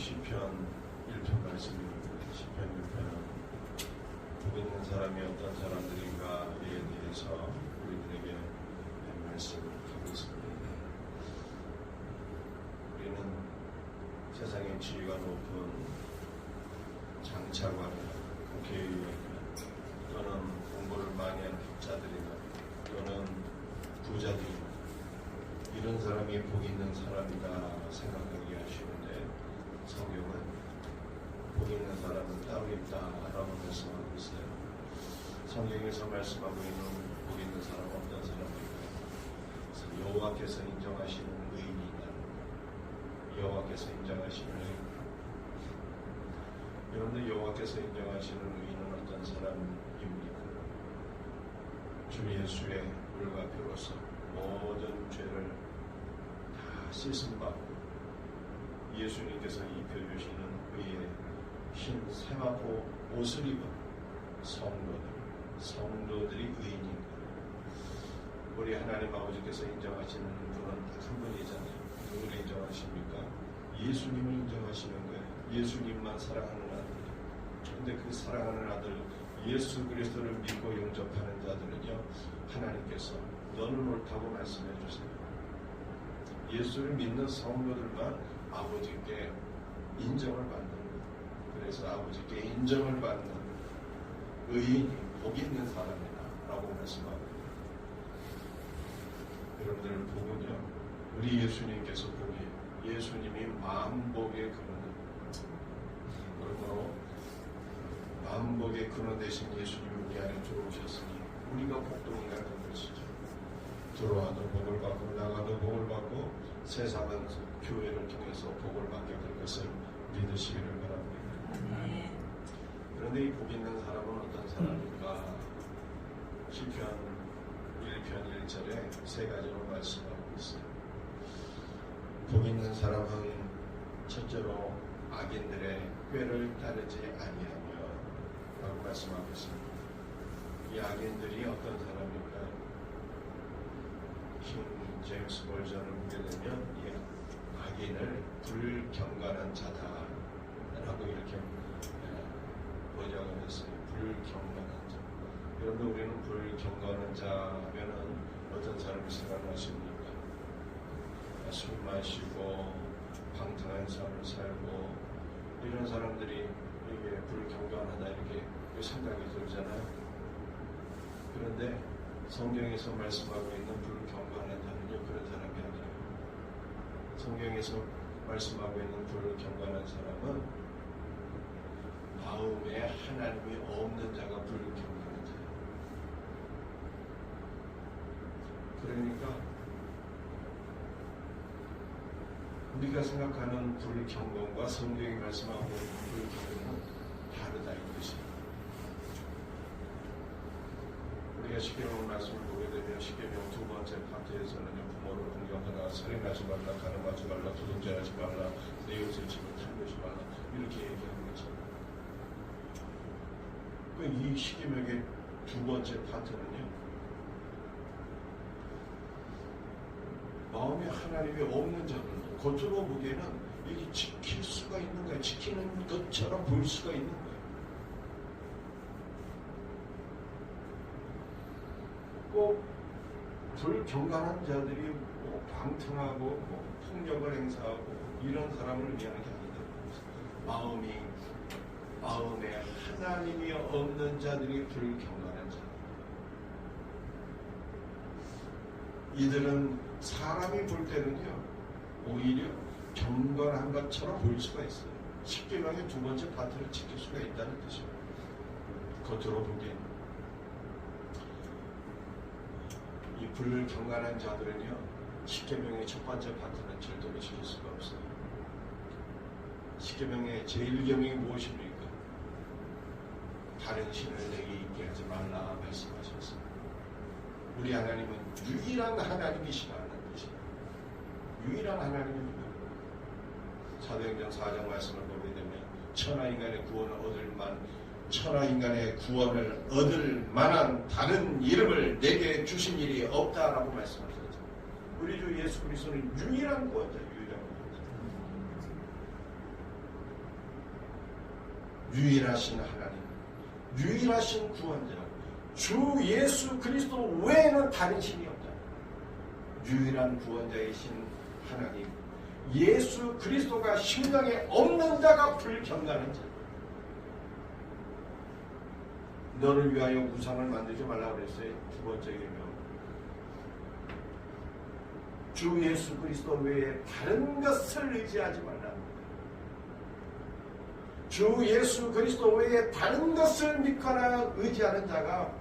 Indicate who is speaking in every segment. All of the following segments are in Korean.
Speaker 1: 시편 1편 말씀입니다. 시편 1편은 복 있는 사람이 어떤 사람들인가에 대해서 우리들에게 말씀을 하고 있습니다. 우리는 세상의 지위가 높은 장차관, 국회의원 또는 공부를 많이 하는 학자들이나 또는 부자들이나 이런 사람이 복 있는 사람이다 생각하기 하시는데, 성경은 복 있는 사람은 따로 있다라고 말씀하고 있어요. 성경에서 말씀하고 있는 복 있는 사람 어떤 사람일까요? 여호와께서 인정하시는 의인이 있다는 거예요. 여호와께서 인정하시는 의인. 여러분들, 여호와께서 인정하시는 의인은 어떤 사람입니까? 주 예수의 물과 피로서 모든 죄를 다 씻음받고 예수님께서 입혀주시는 의의 흰 세마포 옷을 입은 성도들이 의인입니다. 우리 하나님 아버지께서 인정하시는 분은 딱 한 분이잖아요. 누구를 인정하십니까? 예수님을 인정하시는 거예요. 예수님만 사랑하는 아들. 그런데 그 사랑하는 아들 예수 그리스도를 믿고 영접하는 자들은요, 하나님께서 너는 옳다고 말씀해 주세요. 예수를 믿는 성도들만 아버지께 인정을 받는 거예요. 그래서 아버지께 인정을 받는 의인이 복 있는 사람이다 라고 말씀합니다. 여러분들, 복은요, 우리 예수님께서 복이에요. 예수님이 만복의 근원입니다. 그러므로 만복의 근원 대신 예수님이 우리 안에 들어오셨으니 우리가 복동이가 된 것이죠. 들어와도 복을 받고 나가도 복을 받고 세상은 교회를 통해서 복을 받게 될 것을 믿으시기를 바랍니다. 그런데 이 복 있는 사람은 어떤 사람인가? 시편 1편 1절에 세 가지로 말씀하고 있어요. 복 있는 사람은 첫째로 악인들의 꾀를 따르지 아니하며 라고 말씀하고 있습니다. 이 악인들이 어떤 사람일까요? 킹 제임스 버전을 보게 되면 이 악인을 불경건한 자다 라고 이렇게 번역을 했어요. 불경건한 자. 여러분, 우리는 불경건한 자면은 어떤 사람을 생각하십니까? 술 마시고 방탕한 삶을 살고 이런 사람들이 이게 불경건하다 이렇게 생각이 들잖아요. 그런데 성경에서 말씀하고 있는 불경건한 자는요, 그런 사람이 아니에요. 성경에서 말씀하고 있는 불경건한 사람은 마음에 하나님이 없는 자가 불경건한 자예요. 그러니까 우리가 생각하는 불경건과 성경이 말씀하고 있는 불경건은 다르다 이것입니다. 우리가 십계명 말씀을 보게 되면 십계명 두 번째 파트에서는요, 부모를 공경하라, 살인하지 말라, 가늠하지 말라, 도둑질하지 말라, 내 이웃을 집을 탐내지 말라 이렇게 얘기하는 거죠. 이 십계명의 두 번째 파트는요, 마음에 하나님이 없는 자들도 겉으로 보기에는 이게 지킬 수가 있는 거예요. 지키는 것처럼 보일 수가 있는 거예요. 꼭 불경건한 자들이 뭐 방탕하고 뭐 폭력을 행사하고 이런 사람을 위하는 게 아니다. 마음에 하나님이 없는 자들이 불경건한 자. 이들은 사람이 볼 때는요, 오히려 경건한 것처럼 보일 수가 있어요. 십계명의 두 번째 파트를 지킬 수가 있다는 뜻입니다. 겉으로 보기엔. 이 불경건한 자들은요, 십계명의 첫 번째 파트는 절대로 지킬 수가 없어요. 십계명의 제1계명이 무엇입니까? 다른 신을 내게 있게 하지 말라 말씀하셨습니다. 우리 하나님은 유일한 하나님이시라는 뜻입니다. 유일한 하나님입니다. 사도행전 4장 말씀을 보게 되면 천하인간의 구원을 얻을 만한 다른 이름을 내게 주신 일이 없다라고 말씀하셨죠. 우리 주 예수 그리스도는 유일한 구원자, 유일한 구원자. 유일하신 하나님, 유일하신 구원자, 주 예수 그리스도 외에는 다른 신이 없다. 유일한 구원자이신 하나님, 예수 그리스도가 심령에 없는 자가 불경건한 자. 너를 위하여 우상을 만들지 말라고 그랬어요. 두 번째 계명. 주 예수 그리스도 외에 다른 것을 의지하지 말라. 주 예수 그리스도 외에 다른 것을 믿거나 의지하는 자가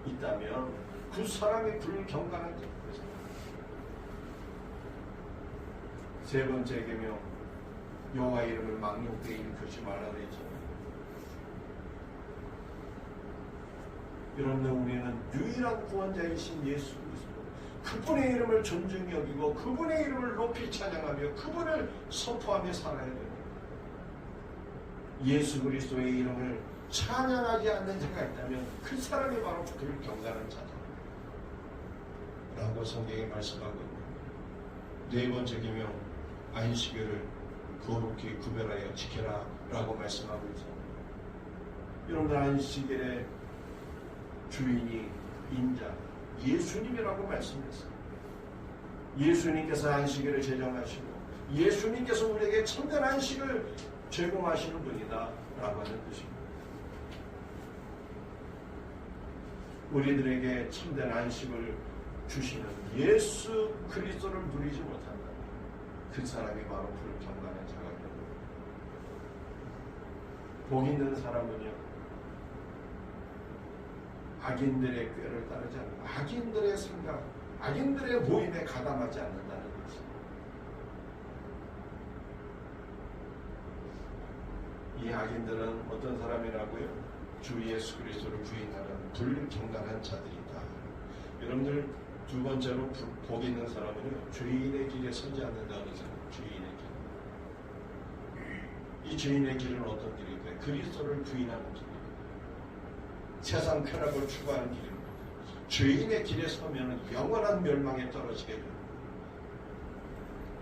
Speaker 1: 있다면 그 사람이 불경건한 자입니다. 세 번째 계명, 여호와 이름을 망령되이 일컫지 말라 그랬죠. 여러분들, 우리는 유일한 구원자이신 예수 그리스도, 그분의 이름을 존중히 여기고 그분의 이름을 높이 찬양하며 그분을 선포하며 살아야 됩니다. 예수 그리스도의 이름을 찬양하지 않는 자가 있다면 그 사람이 바로 불경건한 자다 라고 성경에 말씀하고 있습니다. 네 번째 계명, 안식일을 거룩히 구별하여 지켜라 라고 말씀하고 있습니다. 여러분들, 안식일의 주인이 인자 예수님이라고 말씀했어요. 예수님께서 안식일을 제정하시고 예수님께서 우리에게 참된 안식을 제공하시는 분이다 라고 하는 뜻입니다. 우리들에게 참된 안식을 주시는 예수 그리스도를 누리지 못한다. 그 사람이 바로 불경건한 자가 됩니다. 복 있는 사람은요, 악인들의 꾀를 따르지 않는다. 악인들의 생각, 악인들의 모임에 가담하지 않는다는 것입니다. 이 악인들은 어떤 사람이라고요? 주 예수 그리스도를 부인하는 불경건한 자들이다. 여러분들, 두 번째로 복 있는 사람은요, 죄인의 길에 서지 않는다는 것입니다. 죄인의 길. 이 죄인의 길은 어떤 길일까요? 그리스도를 부인하는 길입니다. 세상 쾌락을 추구하는 길입니다. 죄인의 길에 서면 영원한 멸망에 떨어지게 됩니다.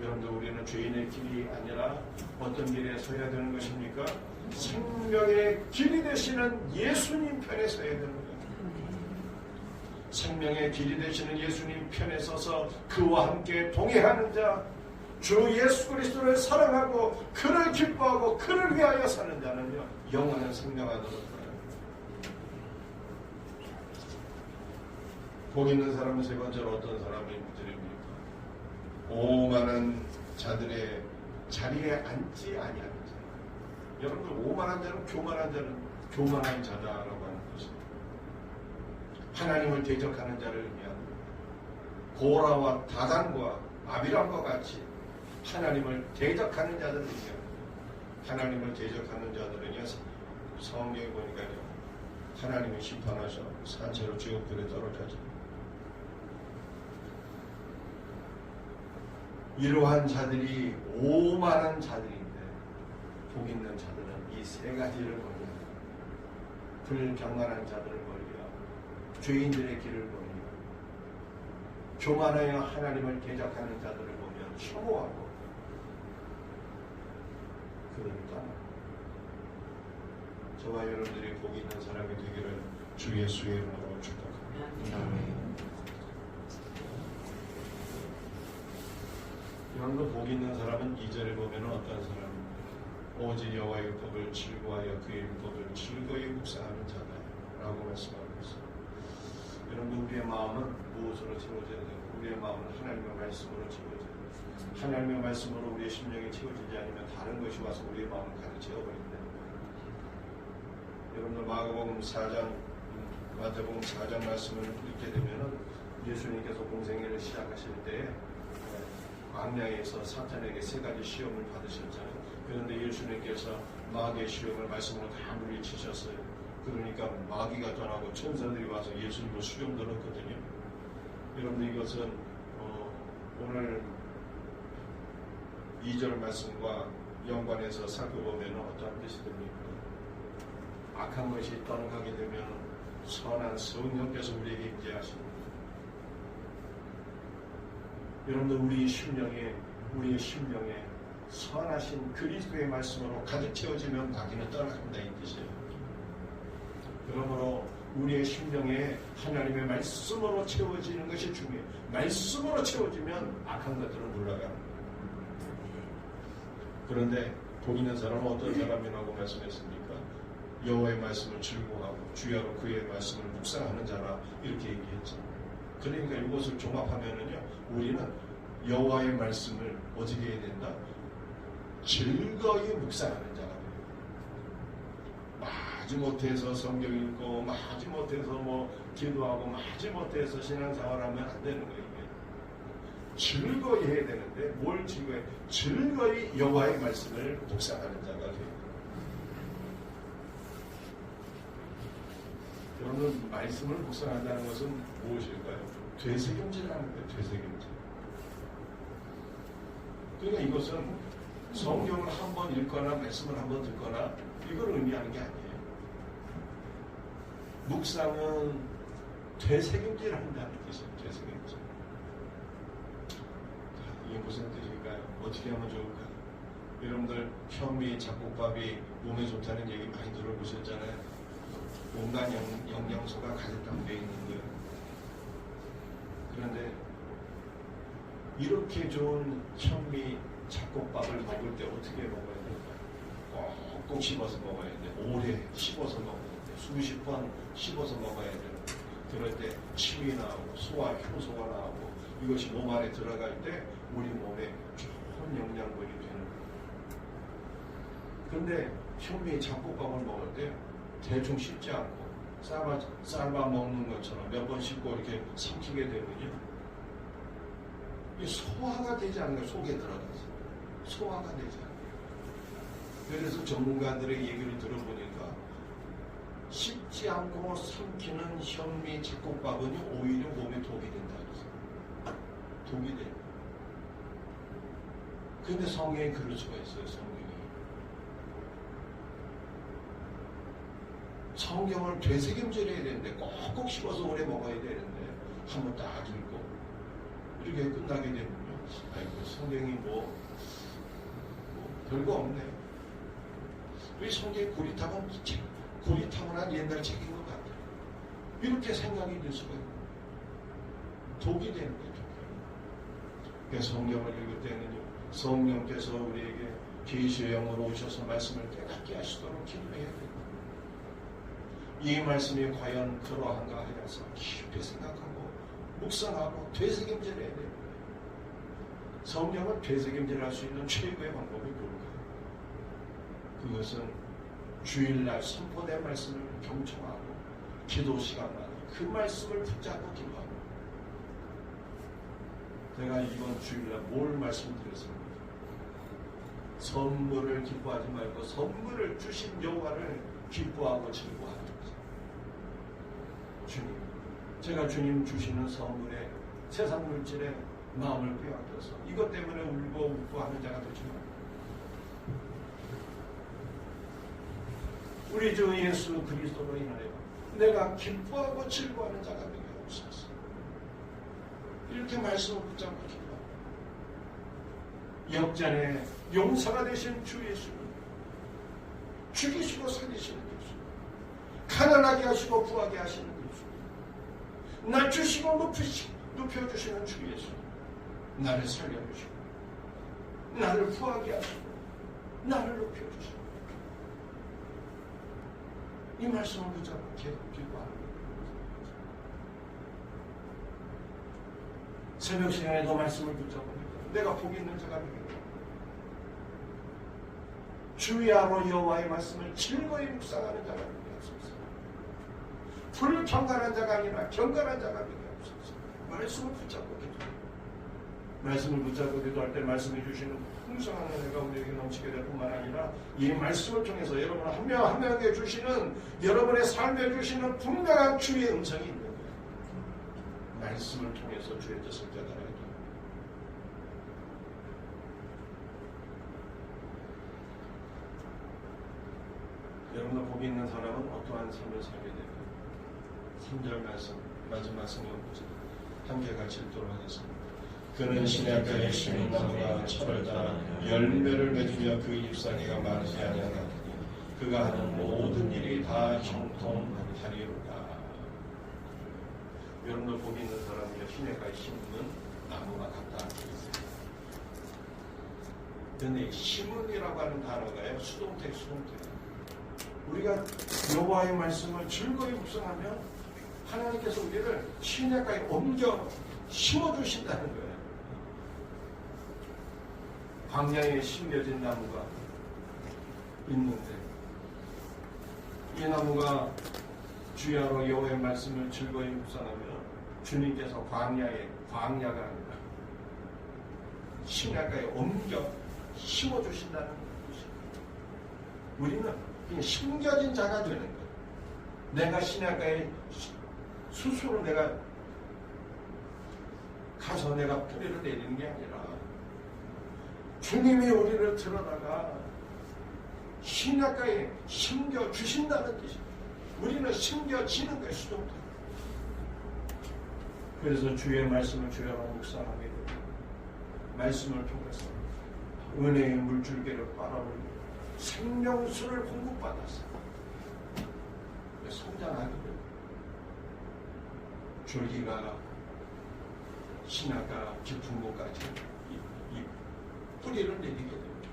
Speaker 1: 여러분들, 우리는 죄인의 길이 아니라 어떤 길에 서야 되는 것입니까? 생명의 길이 되시는 예수님 편에 서야 되는 겁니다. 생명의 길이 되시는 예수님 편에 서서 그와 함께 동행하는 자, 주 예수 그리스도를 사랑하고 그를 기뻐하고 그를 위하여 사는 자는요, 영원한 생명 안으로 들어갑니다. 복 있는 사람은 세 번째로 어떤 사람이 드립니까? 오만한 자들의 자리에 앉지 아니하는 자. 여러분들, 오만한 자는 교만한 자다라고 하는 것입니다. 하나님을 대적하는 자를 의미합니다. 고라와 다단과 아비람과 같이 하나님을 대적하는 자들을 의미합니다. 하나님을 대적하는 자들은요, 성경에 보니까요, 하나님이 심판하셔 산채로 지옥불에 떨어져죠. 이러한 자들이 오만한 자들인데, 복 있는 자들은 이 세 가지를 버립니다. 불경건한 자들을 버리며 죄인들의 길을 버리며 교만하여 하나님을 대적하는 자들을 보며 혐오하고 그러니까 저와 여러분들이 복 있는 사람이 되기를 주 예수의 이름으로 축복합니다. 아멘. 여러분도 복 있는 사람은 2절에 보면 어떤 사람입니까? 오직 여호와의 율법을 즐거워하여 그의 율법을 즐거이 묵상하는 자다 라고 말씀하고 있습니다. 여러분, 우리의 마음은 무엇으로 채워져야 되고, 우리의 마음은 하나님의 말씀으로 채워져야 됩니다. 하나님의 말씀으로 우리의 심령이 채워지지 않으면 다른 것이 와서 우리의 마음을 가득 채워버린다. 여러분들, 마태복음 4장 말씀을 읽게 되면 예수님께서 공생애를 시작하실 때에 광야에서 사탄에게 세 가지 시험을 받으셨잖아요. 그런데 예수님께서 마귀의 시험을 말씀으로 다 물리치셨어요. 그러니까 마귀가 떠나고 천사들이 와서 예수님을 수종 들었거든요. 여러분들, 이것은 오늘 2절 말씀과 연관해서 살펴보면 어떤 뜻이 됩니까? 악한 것이 떠나가게 되면 선한 성령께서 우리에게 임재하십니다. 여러분들, 우리의 심령에 선하신 그리스도의 말씀으로 가득 채워지면 마귀는 떠나간다 이 뜻이에요. 그러므로 우리의 심령에 하나님의 말씀으로 채워지는 것이 중요해요. 말씀으로 채워지면 악한 것들은 물러가는 거예요. 그런데 복 있는 사람은 어떤 사람이라고 말씀했습니까? 여호와의 말씀을 즐거워하고 주야로 그의 말씀을 묵상하는 자라 이렇게 얘기했죠. 그러니까 이것을 종합하면은요, 우리는 여호와의 말씀을 어떻게 해야 된다? 즐거이 묵상하는 자가 돼요. 마지못해서 성경 읽고 마지못해서 기도하고 마지못해서 신앙생활하면 안 되는 거예요. 즐거이 해야 되는데 뭘 즐거이? 즐거이 여호와의 말씀을 묵상하는 자가 돼요. 여러분, 말씀을 묵상한다는 것은 무엇일까요? 되새김질하는 거예요. 되새김질. 그러니까 이것은 성경을 한번 읽거나 말씀을 한번 듣거나 이걸 의미하는 게 아니에요. 묵상은 되새김질 한다는 뜻이에요. 되새김질. 이게 무슨 뜻일까요? 어떻게 하면 좋을까요? 여러분들 현미 잡곡밥이 몸에 좋다는 얘기 많이 들어보셨잖아요. 온갖 영양소가 가득 담겨 있는 거예요. 그런데 이렇게 좋은 현미 잡곡밥을 먹을 때 어떻게 먹어야 될까요? 꼭꼭 씹어서 먹어야 돼. 오래 씹어서 먹어야 돼. 수십 번 씹어서 먹어야 돼. 그럴 때 침이 나오고 소화 효소가 나오고 이것이 몸 안에 들어갈 때 우리 몸에 좋은 영양분이 되는 거예요. 그런데 현미 잡곡밥을 먹을 때 대충 씹지 않고 삶아 먹는 것처럼 몇 번 씹고 이렇게 삼키게 되면요, 이 소화가 되지 않는 거예요. 속에 들어가서 소화가 되지 않아요. 그래서 전문가들의 얘기를 들어보니까 씹지 않고 삼키는 현미 잡곡밥은 오히려 몸에 독이 된다 그랬어요. 독이 돼요. 근데 성경에 그럴 수가 있어요. 성경을 되새김질해야 되는데 꼭꼭 씹어서 오래 먹어야 되는데 한번 딱 읽고 이렇게 끝나게 되면요, 아이고 성경이 별거 없네. 이 성경이 고리타분한 옛날 책인 것 같아요. 이렇게 생각이 들 수가 있고 독이 되는 거죠. 그래서 성경을 읽을 때는요, 성령께서 우리에게 계시의 영으로 오셔서 말씀을 깨닫게 하시도록 기도해야 돼요. 이 말씀이 과연 그러한가 하여서 깊이 생각하고 묵상하고 되새김질해야 돼요. 성령을 되새김질할 수 있는 최고의 방법이 뭘까요? 그것은 주일날 선포된 말씀을 경청하고 기도 시간마다 그 말씀을 붙잡고 기도하고. 제가 이번 주일날 뭘 말씀드렸습니까? 선물을 기뻐하지 말고 선물을 주신 여호와를 기뻐하고 즐거워하는 거죠. 주님, 제가 주님 주시는 선물에 세상 물질에 마음을 빼앗겨서 이것 때문에 울고 웃고 하는 자가 되지 말고, 우리 주 예수 그리스도로 인하여 내가 기뻐하고 즐거워하는 자가 되게 하옵소서. 이렇게 말씀을 붙잡고 기도하고, 역전의 용사가 되신 주 예수님, 죽이시고 살리시는 예수, 가난하게 하시고 부하게 하시는 예수, 낮추시고 높여주시는 주 예수, 나를 살려주시고 나를 부하게 하시고 나를 높여주시고, 이 말씀을 붙잡고 계속 기도하는 거예요. 새벽 시간에도 말씀을 붙잡고 내가 복이 있는 자가 되겠다. 주야로 여호와의 말씀을 즐거이 묵상하는 자가 되게 하소서. 불경건한 자가 아니라 경건한 자가 되게 하소서. 말씀을 붙잡고 기도해. 말씀을 붙잡고 기도할 때 말씀해 주시는 풍성한 은혜가 우리에게 넘치게 될 뿐만 아니라 이 말씀을 통해서 여러분 한 명 한 명에게 주시는, 여러분의 삶에 주시는 분명한 주의 음성이 있는 거예요. 말씀을 통해서 주의 뜻을 깨달아야 돼요. 여러분 복이 있는 사람은 어떠한 삶을 살게 될까요? 3절 말씀, 마지막 성경 구절 함께 같이 읽도록 하겠습니다. 그는 시냇가에 심은 나무가 철을 따라 열매를 맺으며 그 잎사귀가 마르지 아니하나니 그가 하는 모든 일이 다 형통하리로다. 여러분들 보기 있는 사람이 시냇가에 심는 나무가 같다. 그런데 심은이라고 하는 단어가요, 수동태. 우리가 여호와의 말씀을 즐거이 묵상하면 하나님께서 우리를 시냇가에 옮겨 심어주신다는 거예요. 광야에 심겨진 나무가 있는데 이 나무가 주야로 여호와의 말씀을 즐거이 묵상하면 주님께서 광야가 아니라 시냇가에 옮겨 심어주신다는 것입니다. 우리는 그냥 심겨진 자가 되는 거예요. 내가 시냇가에 스스로 내가 가서 내가 뿌리를 내리는 게 아니라 주님이 우리를 들어다가 시냇가에 심겨주신다는 뜻입니다. 우리는 심겨지는 거예요. 수동태. 그래서 주의 말씀을 주야로 묵상하게 되고 말씀을 통해서 은혜의 물줄기를 빨아올리고 생명수를 공급받았어. 성장하게 되고 줄기가 시냇가 깊은 곳까지 이 뿌리를 내리게 됩니다.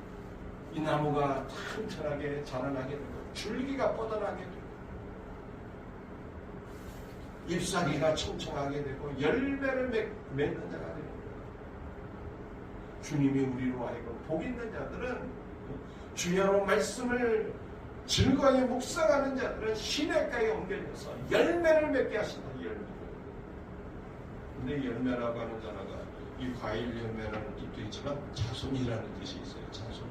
Speaker 1: 이 나무가 튼튼하게 자라나게 되고 줄기가 뻗어나게 되고 잎사귀가 청청하게 되고 열매를 맺는 자가 되는 거예요. 주님이 우리로 하여금 복 있는 자들은 주야로 말씀을 즐거이 묵상하는 자들은 시냇가에 옮겨져서 열매를 맺게 하신다. 근데 열매라고 하는 단어가 이 과일 열매라는 뜻도 있지만 자손이라는 뜻이 있어요. 자손.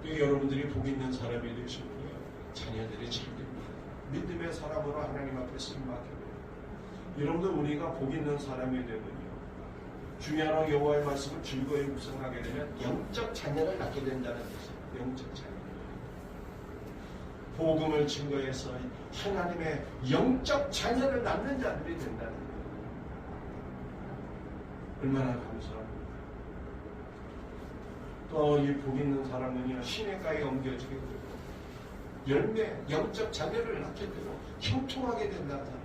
Speaker 1: 여러분들이 복 있는 사람이 되시면요, 자녀들이 잘 됩니다. 믿음의 사람으로 하나님 앞에 쓰임 맡게 돼요. 여러분들 우리가 복 있는 사람이 되면요, 주야로 여호와의 말씀을 즐거이 묵상하게 되면 영적 자녀를 낳게 된다는 뜻이에요. 영적 자녀. 복음을 증거해서 하나님의 영적 자녀를 낳는 자들이 된다는 거예요. 얼마나 감사합니다. 또 이 복 있는 사람은요, 시냇가에 옮겨지게 되고 열매, 영적 자녀를 낳게 되고 형통하게 된다는 사람,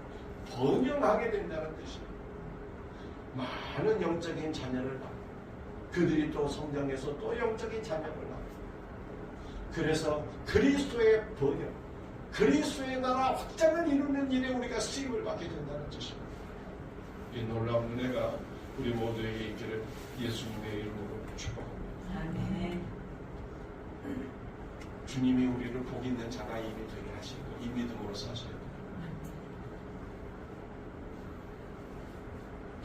Speaker 1: 번영하게 된다는 뜻이에요. 많은 영적인 자녀를 낳고 그들이 또 성장해서 또 영적인 자녀를 낳고 그래서 그리스도의 번영, 그리스도의 나라 확장을 이루는 일에 우리가 쓰임을 받게 된다는 뜻입니다. 이 놀라운 은혜가 우리 모두에게 있기를 예수님의 이름으로 축복합니다.
Speaker 2: 아멘.
Speaker 1: 주님이 우리를 복 있는 자가 이미 되게 하시고 이 믿음으로 사셔야 됩니다.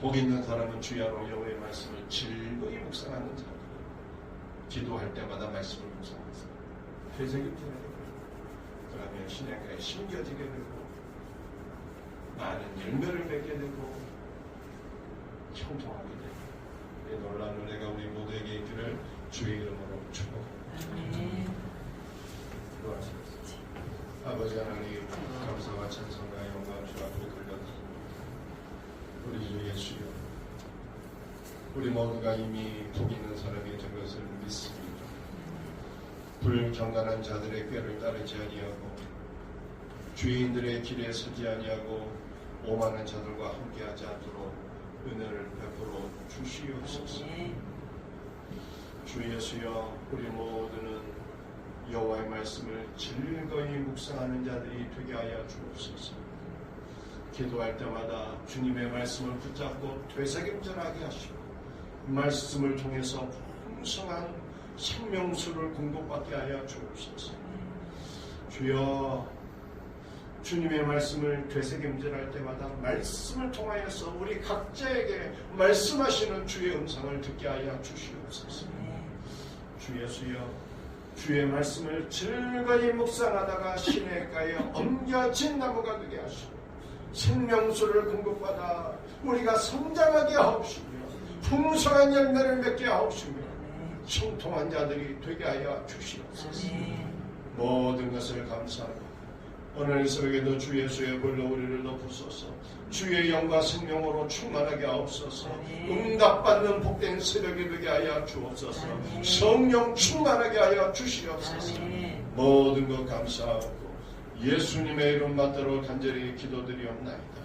Speaker 1: 복 있는 사람은 주야로 여호와의 말씀을 즐거이 묵상하는 자들. 기도할 때마다 말씀을 묵상하세요. 회색이 되게 되고 그러면 시냇가에 심겨지게 되고 많은 열매를 맺게 되고 형통하게 되고 이 놀라운 은혜가 우리 모두에게 있기를 주의 이름으로 축복합니다. 아버지 하나님, 감사와 찬송과 영광을 주 앞에 돌려드립니다. 우리 주 예수여, 우리 모두가 이미 복 있는 사람이 된 것을 믿습니다. 불경건한 자들의 꾀를 따르지 아니하고 죄인들의 길에 서지 아니하고 오만한 자들과 함께하지 않도록 은혜를 베풀어 주시옵소서. 주 예수여, 우리 모두는 여호와의 말씀을 즐거이 묵상하는 자들이 되게 하여 주옵소서. 기도할 때마다 주님의 말씀을 붙잡고 되새김질하게 하시고 말씀을 통해서 풍성한 생명수를 공급받게 하여 주옵소서. 주여, 주님의 말씀을 되새김질할 때마다 말씀을 통하여서 우리 각자에게 말씀하시는 주의 음성을 듣게 하여 주시옵소서. 주 예수여, 주의 말씀을 즐거이 묵상하다가 시냇가에 옮겨진 나무가 되게 하시고 생명수를 공급받아 우리가 성장하게 하옵시며 풍성한 열매를 맺게 하옵시며 형통한 자들이 되게 하여 주시옵소서. 모든 것을 감사하고 오늘 이 새벽에도 주 예수의 불로 우리를 높으소서. 주의 영과 생명으로 충만하게 하옵소서.
Speaker 2: 아멘.
Speaker 1: 응답받는 복된 새벽이 되게 하여 주옵소서.
Speaker 2: 아멘.
Speaker 1: 성령 충만하게 하여 주시옵소서.
Speaker 2: 아멘.
Speaker 1: 모든 것 감사하고 예수님의 이름 받들어 간절히 기도드리옵나이다.